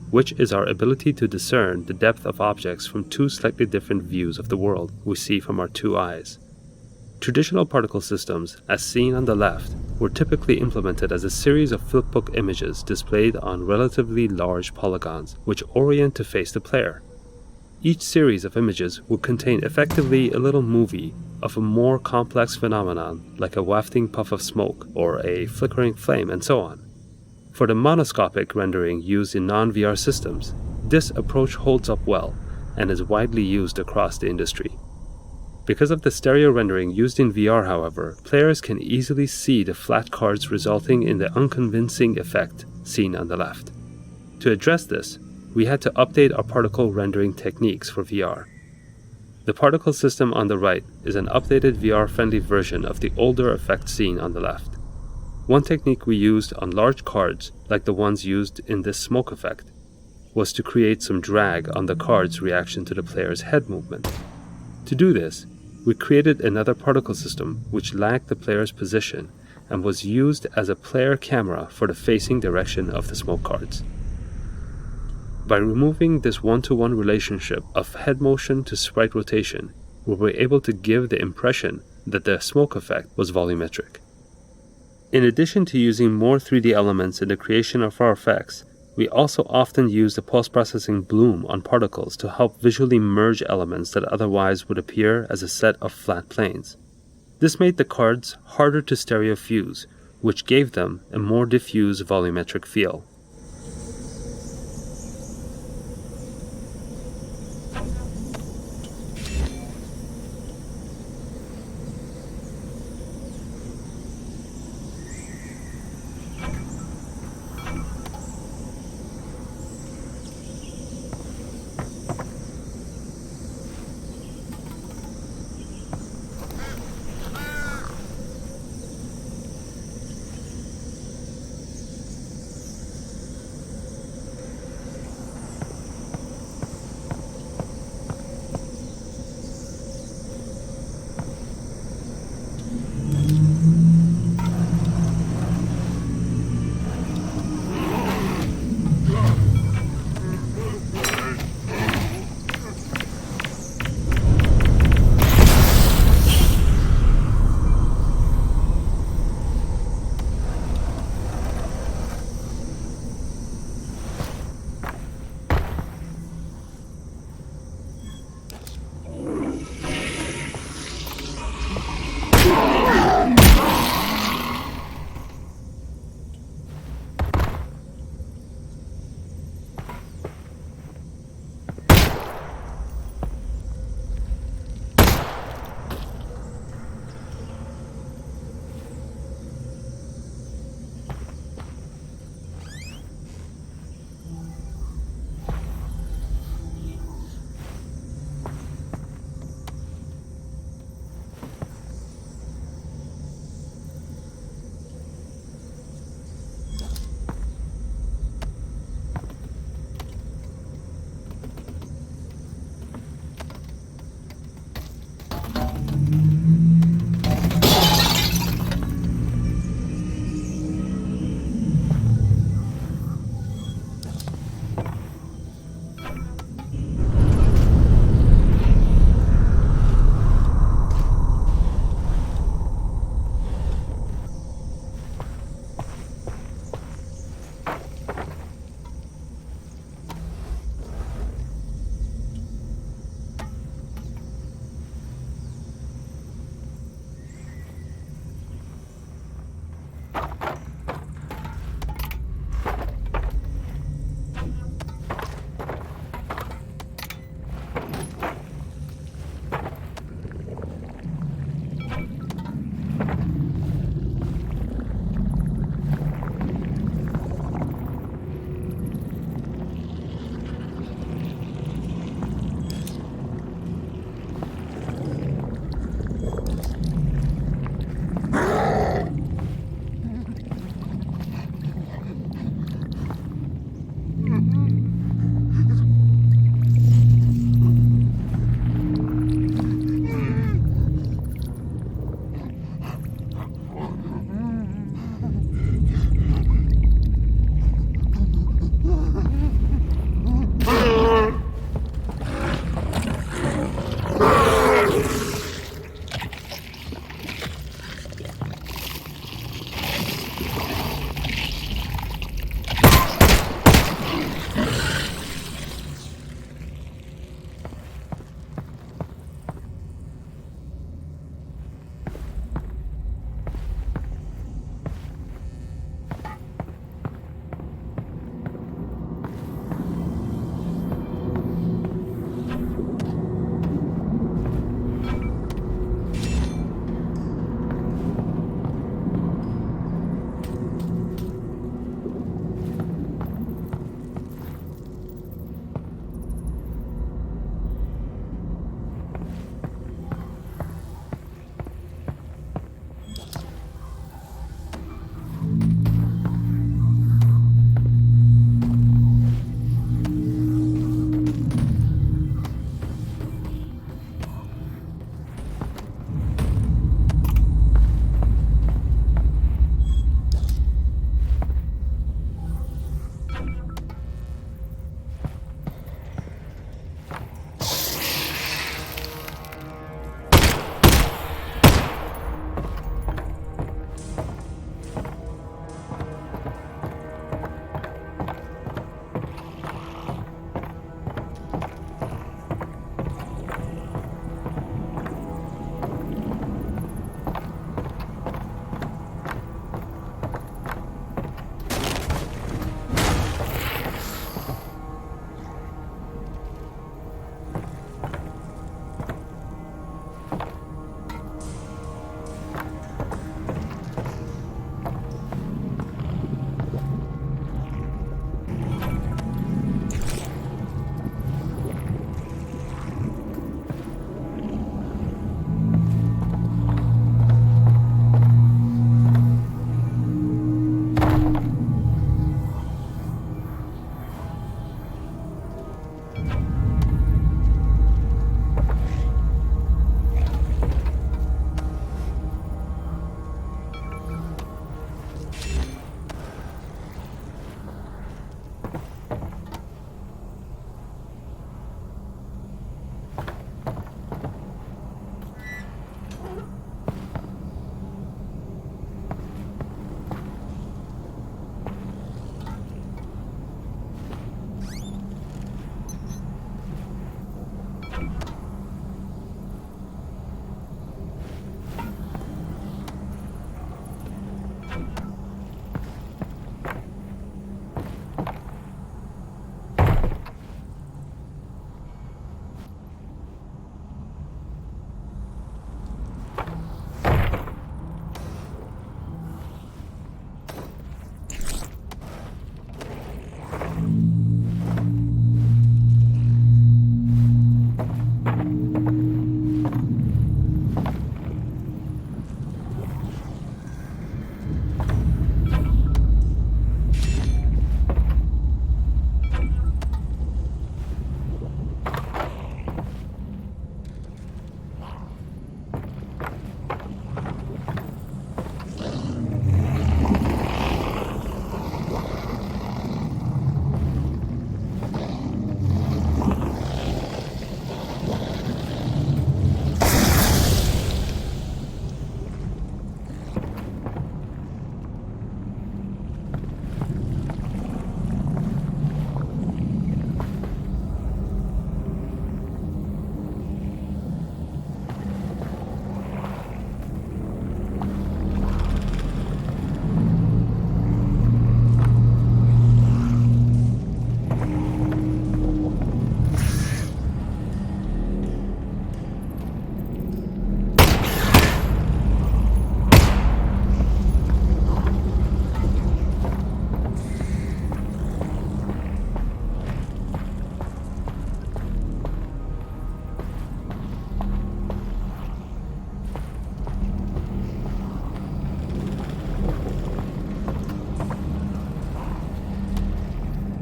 which is our ability to discern the depth of objects from two slightly different views of the world we see from our two eyes. Traditional particle systems, as seen on the left, were typically implemented as a series of flipbook images displayed on relatively large polygons, which orient to face the player. Each series of images would contain effectively a little movie of a more complex phenomenon like a wafting puff of smoke or a flickering flame and so on. For the monoscopic rendering used in non-VR systems, this approach holds up well and is widely used across the industry. Because of the stereo rendering used in VR, however, players can easily see the flat cards resulting in the unconvincing effect seen on the left. To address this, we had to update our particle rendering techniques for VR. The particle system on the right is an updated VR-friendly version of the older effect seen on the left. One technique we used on large cards, like the ones used in this smoke effect, was to create some drag on the card's reaction to the player's head movement. To do this, we created another particle system which lagged the player's position and was used as a player camera for the facing direction of the smoke cards. By removing this one-to-one relationship of head motion to sprite rotation, we were able to give the impression that the smoke effect was volumetric. In addition to using more 3D elements in the creation of our effects, we also often use the post-processing bloom on particles to help visually merge elements that otherwise would appear as a set of flat planes. This made the cards harder to stereofuse, which gave them a more diffuse volumetric feel.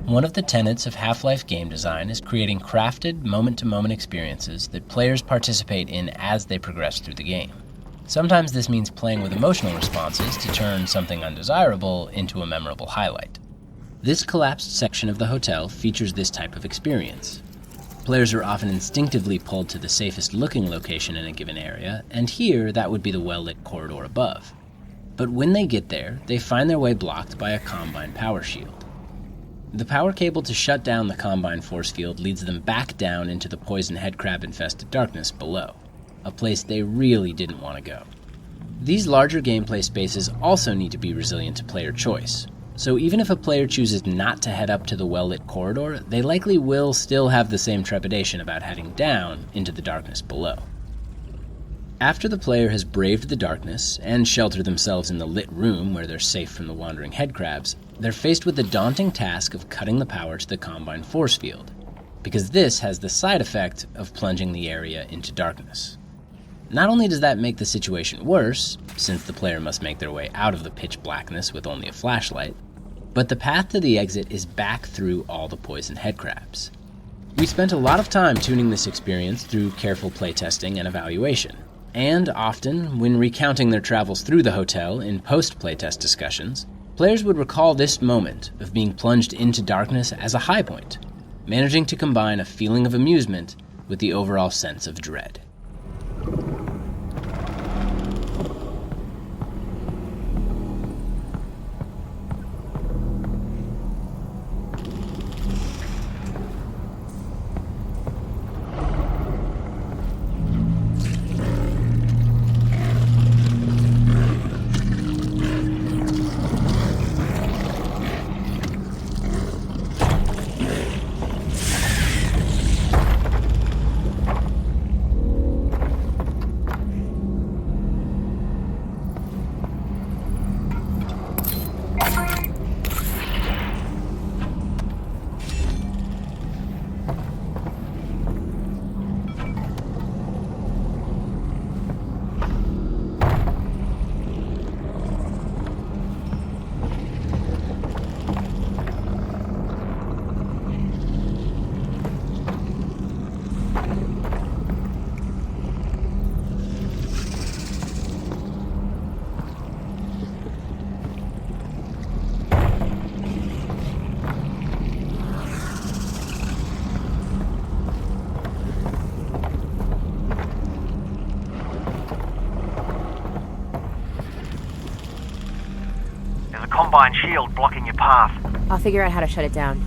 One of the tenets of Half-Life game design is creating crafted, moment-to-moment experiences that players participate in as they progress through the game. Sometimes this means playing with emotional responses to turn something undesirable into a memorable highlight. This collapsed section of the hotel features this type of experience. Players are often instinctively pulled to the safest looking location in a given area, and here that would be the well-lit corridor above. But when they get there, they find their way blocked by a Combine power shield. The power cable to shut down the Combine force field leads them back down into the poison headcrab-infested darkness below, a place they really didn't want to go. These larger gameplay spaces also need to be resilient to player choice, so even if a player chooses not to head up to the well-lit corridor, they likely will still have the same trepidation about heading down into the darkness below. After the player has braved the darkness and sheltered themselves in the lit room where they're safe from the wandering headcrabs, they're faced with the daunting task of cutting the power to the Combine force field, because this has the side effect of plunging the area into darkness. Not only does that make the situation worse, since the player must make their way out of the pitch blackness with only a flashlight, but the path to the exit is back through all the poison headcrabs. We spent a lot of time tuning this experience through careful playtesting and evaluation, and often, when recounting their travels through the hotel in post-playtest discussions, players would recall this moment of being plunged into darkness as a high point, managing to combine a feeling of amusement with the overall sense of dread. Combine shield blocking your path. I'll figure out how to shut it down.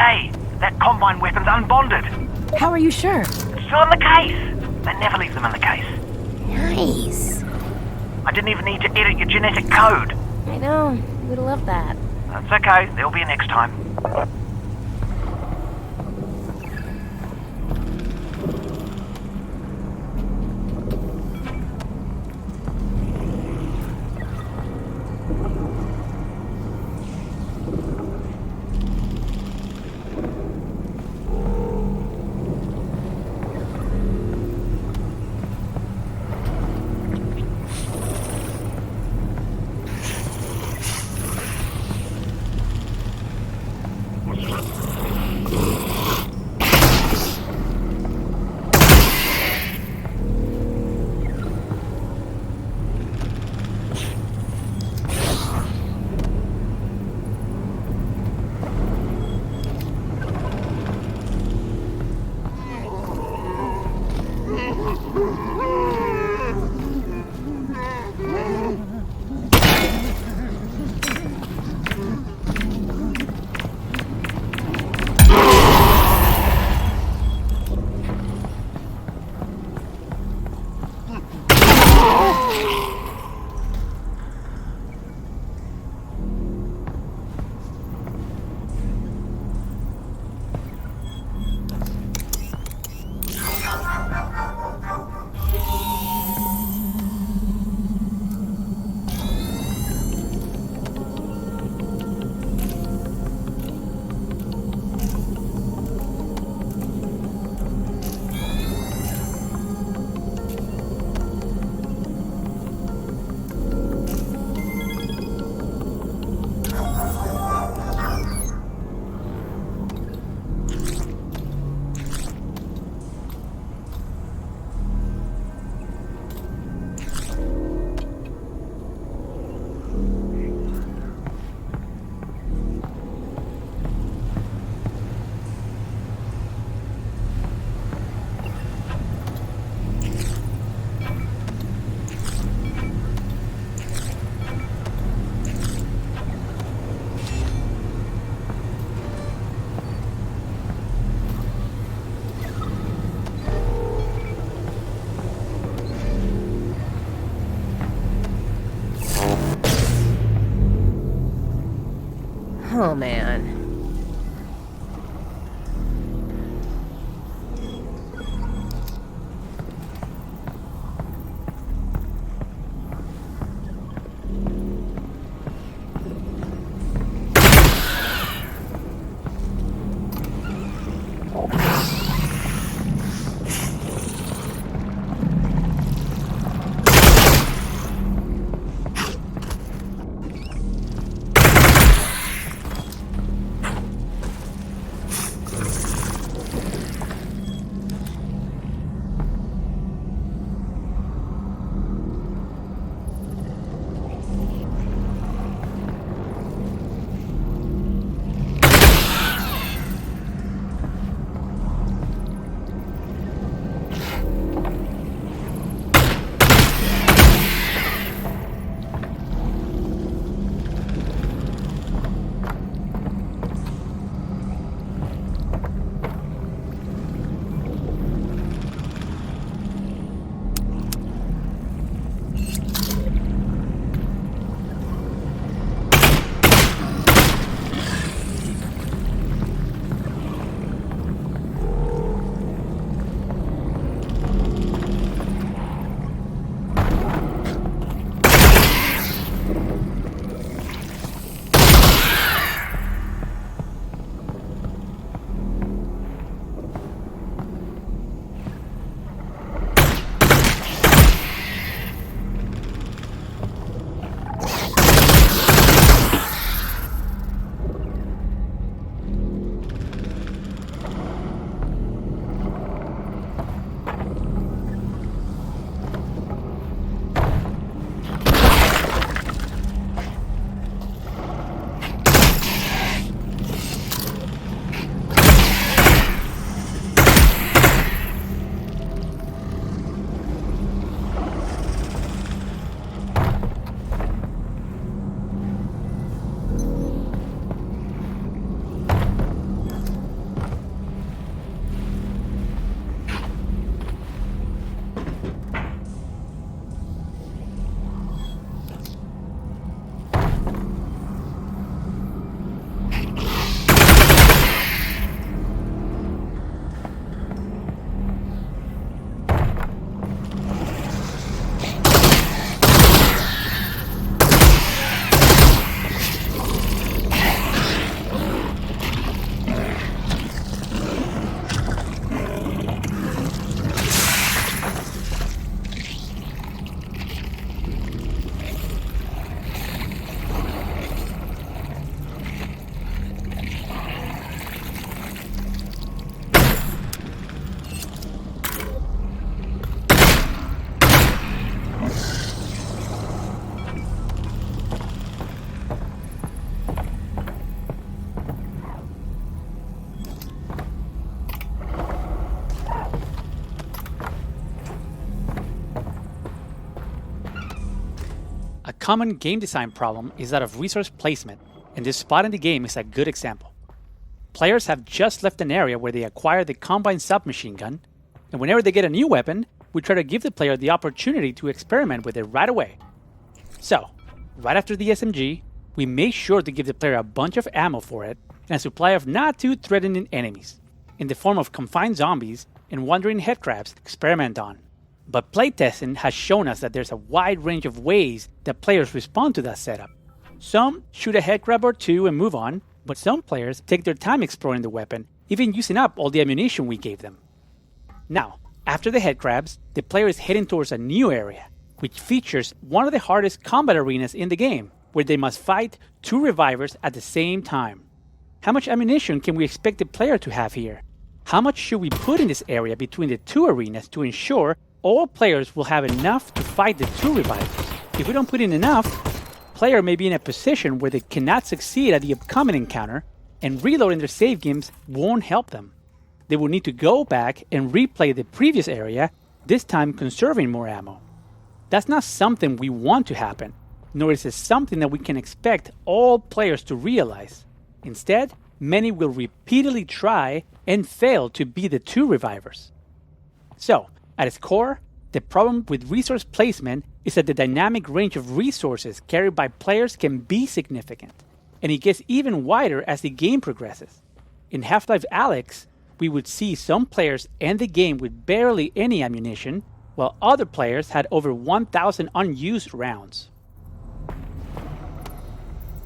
day. That combine weapon's unbonded. How are you sure? It's still in the case. They never leave them in the case. Nice. I didn't even need to edit your genetic code. I know. We'd love that. That's okay. There'll be a next time. Oh man. common game design problem is that of resource placement, and this spot in the game is a good example. Players have just left an area where they acquired the Combine submachine gun, and whenever they get a new weapon, we try to give the player the opportunity to experiment with it right away. So, right after the SMG, we make sure to give the player a bunch of ammo for it and a supply of not too threatening enemies, in the form of confined zombies and wandering headcrabs to experiment on. But playtesting has shown us that there's a wide range of ways that players respond to that setup. Some shoot a headcrab or two and move on, but some players take their time exploring the weapon, even using up all the ammunition we gave them. Now, after the headcrabs, the player is heading towards a new area, which features one of the hardest combat arenas in the game, where they must fight 2 revivers at the same time. How much ammunition can we expect the player to have here? How much should we put in this area between the 2 arenas to ensure all players will have enough to fight the 2 revivers? If we don't put in enough, player may be in a position where they cannot succeed at the upcoming encounter, and reloading their save games won't help them. They will need to go back and replay the previous area, this time conserving more ammo. That's not something we want to happen, nor is it something that we can expect all players to realize. Instead, many will repeatedly try and fail to be the 2 revivers. So, at its core, the problem with resource placement is that the dynamic range of resources carried by players can be significant, and it gets even wider as the game progresses. In Half-Life Alyx, we would see some players end the game with barely any ammunition, while other players had over 1,000 unused rounds.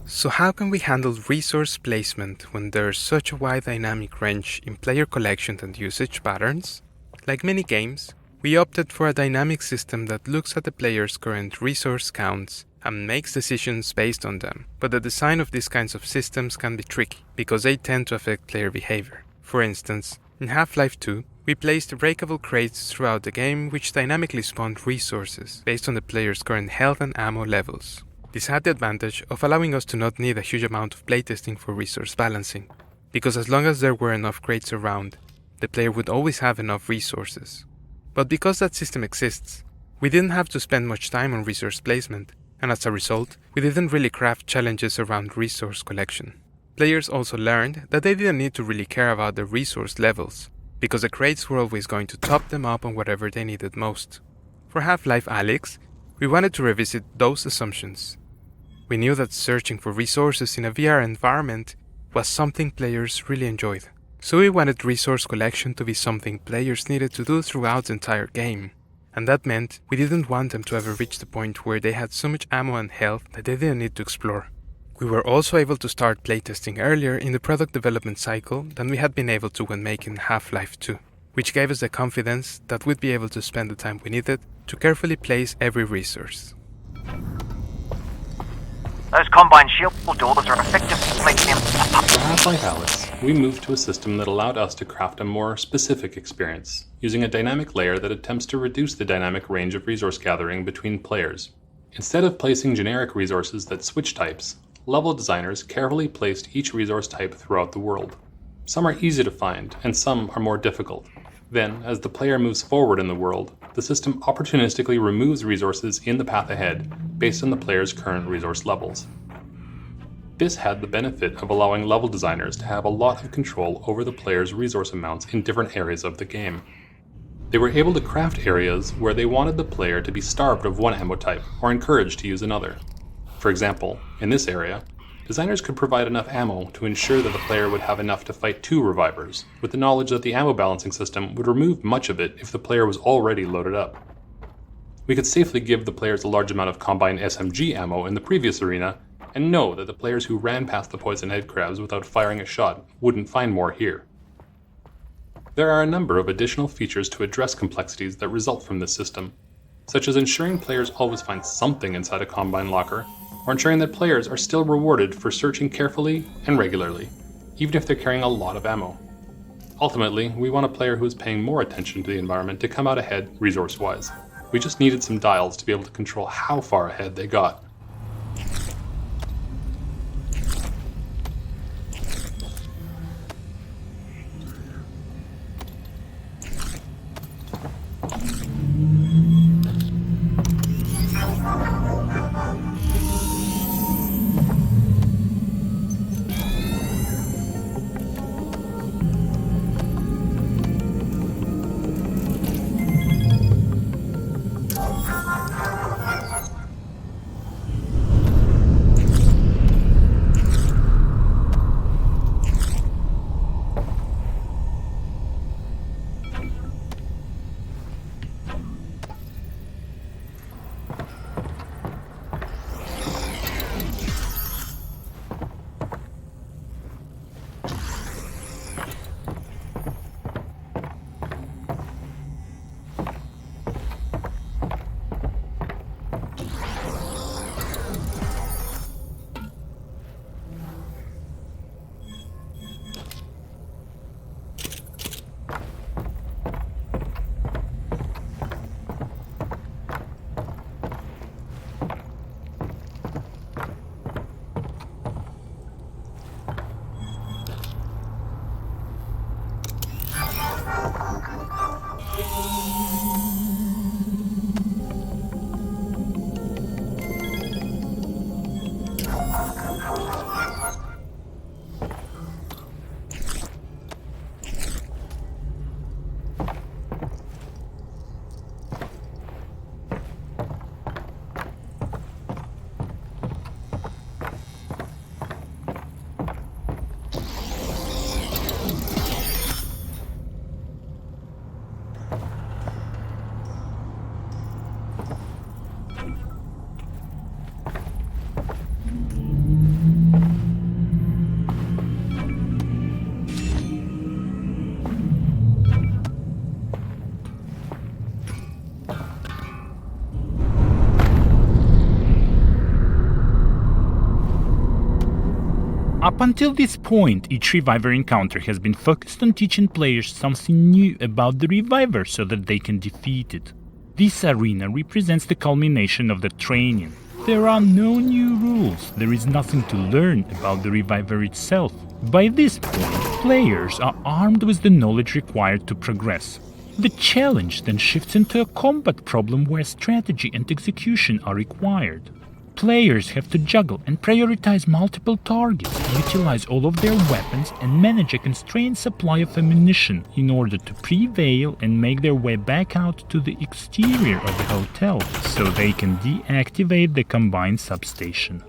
So how can we handle resource placement when there's such a wide dynamic range in player collection and usage patterns? Like many games, we opted for a dynamic system that looks at the player's current resource counts and makes decisions based on them. But the design of these kinds of systems can be tricky, because they tend to affect player behavior. For instance, in Half-Life 2, we placed breakable crates throughout the game which dynamically spawned resources based on the player's current health and ammo levels. This had the advantage of allowing us to not need a huge amount of playtesting for resource balancing, because as long as there were enough crates around, the player would always have enough resources. But because that system exists, we didn't have to spend much time on resource placement, and as a result, we didn't really craft challenges around resource collection. Players also learned that they didn't need to really care about the resource levels, because the crates were always going to top them up on whatever they needed most. For Half-Life Alyx, we wanted to revisit those assumptions. We knew that searching for resources in a VR environment was something players really enjoyed. So we wanted resource collection to be something players needed to do throughout the entire game. And that meant we didn't want them to ever reach the point where they had so much ammo and health that they didn't need to explore. We were also able to start playtesting earlier in the product development cycle than we had been able to when making Half-Life 2, which gave us the confidence that we'd be able to spend the time we needed to carefully place every resource. Those Combine shield doors are effectively making him... For Half-Life Alyx, we moved to a system that allowed us to craft a more specific experience, using a dynamic layer that attempts to reduce the dynamic range of resource gathering between players. Instead of placing generic resources that switch types, level designers carefully placed each resource type throughout the world. Some are easy to find, and some are more difficult. Then, as the player moves forward in the world, the system opportunistically removes resources in the path ahead based on the player's current resource levels. This had the benefit of allowing level designers to have a lot of control over the player's resource amounts in different areas of the game. They were able to craft areas where they wanted the player to be starved of one ammo type or encouraged to use another. For example, in this area, designers could provide enough ammo to ensure that the player would have enough to fight 2 revivers, with the knowledge that the ammo balancing system would remove much of it if the player was already loaded up. We could safely give the players a large amount of Combine SMG ammo in the previous arena, and know that the players who ran past the poison head crabs without firing a shot wouldn't find more here. There are a number of additional features to address complexities that result from this system, such as ensuring players always find something inside a Combine locker, or ensuring that players are still rewarded for searching carefully and regularly, even if they're carrying a lot of ammo. Ultimately, we want a player who is paying more attention to the environment to come out ahead resource-wise. We just needed some dials to be able to control how far ahead they got. Up until this point, each Reviver encounter has been focused on teaching players something new about the Reviver so that they can defeat it. This arena represents the culmination of the training. There are no new rules, there is nothing to learn about the Reviver itself. By this point, players are armed with the knowledge required to progress. The challenge then shifts into a combat problem where strategy and execution are required. Players have to juggle and prioritize multiple targets, utilize all of their weapons, and manage a constrained supply of ammunition in order to prevail and make their way back out to the exterior of the hotel so they can deactivate the combined substation.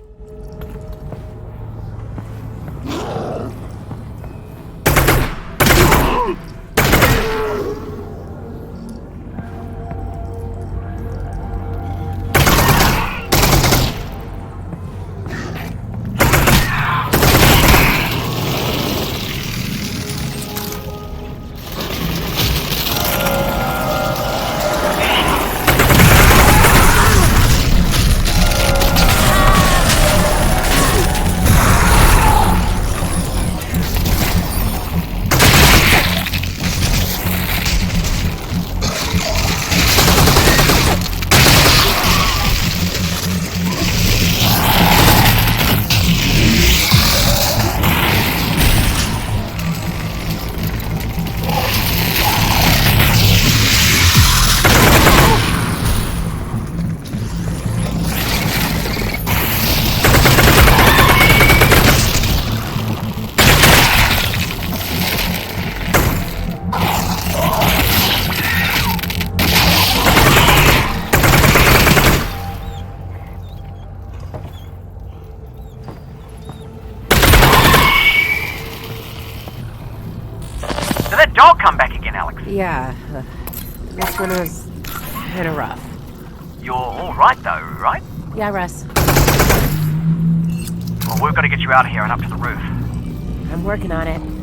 Dog come back again, Alyx? Yeah, this one was kinda rough. You're alright though, right? Yeah, Russ. Well, we've got to get you out of here and up to the roof. I'm working on it.